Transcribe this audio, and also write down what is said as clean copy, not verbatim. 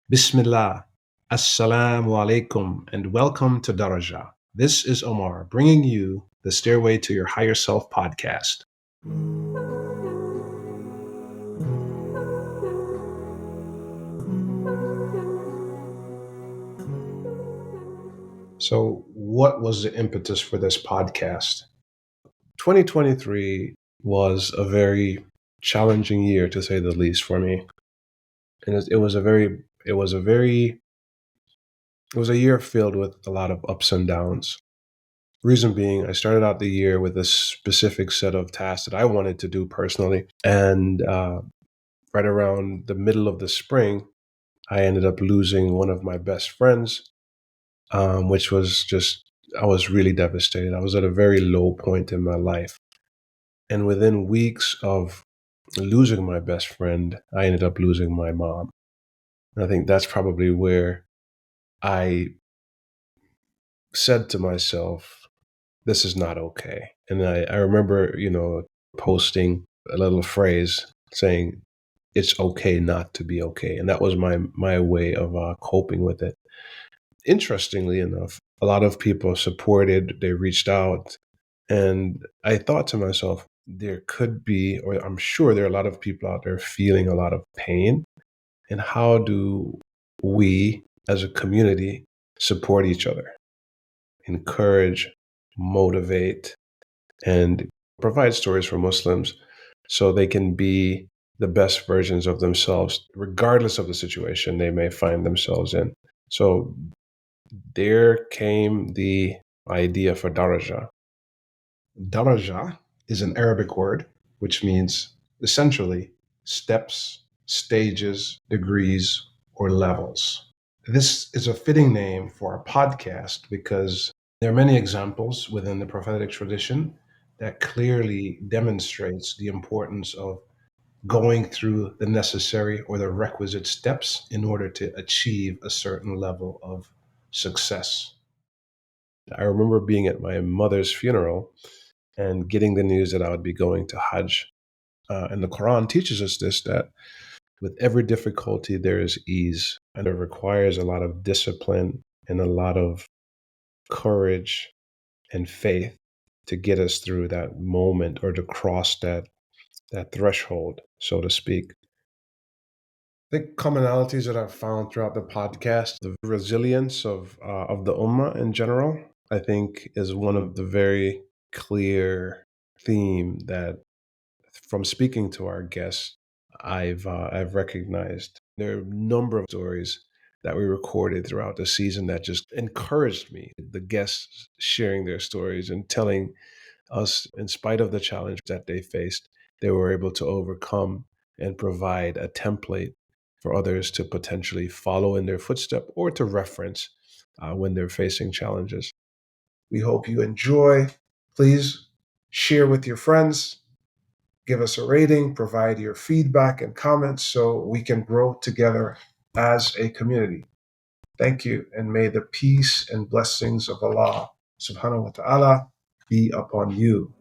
Bismillah, Assalamu alaikum, and welcome to Daraja. This is Omar bringing you the Stairway to Your Higher Self podcast. So, what was the impetus for this podcast? 2023 was a very challenging year, to say the least, for me, and it was a year filled with a lot of ups and downs. Reason being, I started out the year with a specific set of tasks that I wanted to do personally, and right around the middle of the spring, I ended up losing one of my best friends, which was I was really devastated. I was at a very low point in my life. And within weeks of losing my best friend, I ended up losing my mom. And I think that's probably where I said to myself, this is not okay. And I remember, posting a little phrase saying, it's okay not to be okay. And that was my way of coping with it. Interestingly enough, a lot of people supported, they reached out. And I thought to myself, there could be, or I'm sure there are a lot of people out there feeling a lot of pain. And how do we as a community support each other, encourage, motivate, and provide stories for Muslims so they can be the best versions of themselves, regardless of the situation they may find themselves in. So there came the idea for Daraja. Daraja is an Arabic word which means essentially steps, stages, degrees, or levels. This is a fitting name for our podcast because there are many examples within the prophetic tradition that clearly demonstrates the importance of going through the necessary or the requisite steps in order to achieve a certain level of success. I remember being at my mother's funeral and getting the news that I would be going to Hajj. And the Quran teaches us this, that with every difficulty, there is ease, and it requires a lot of discipline and a lot of courage and faith to get us through that moment or to cross that threshold, so to speak. I think commonalities that I've found throughout the podcast, the resilience of the Ummah in general, I think is one of the very clear theme that from speaking to our guests, I've recognized. There are a number of stories that we recorded throughout the season that just encouraged me. The guests sharing their stories and telling us, in spite of the challenge that they faced, they were able to overcome and provide a template for others to potentially follow in their footstep or to reference when they're facing challenges. We hope you enjoy. Please share with your friends, give us a rating, provide your feedback and comments so we can grow together as a community. Thank you, and may the peace and blessings of Allah subhanahu wa ta'ala be upon you.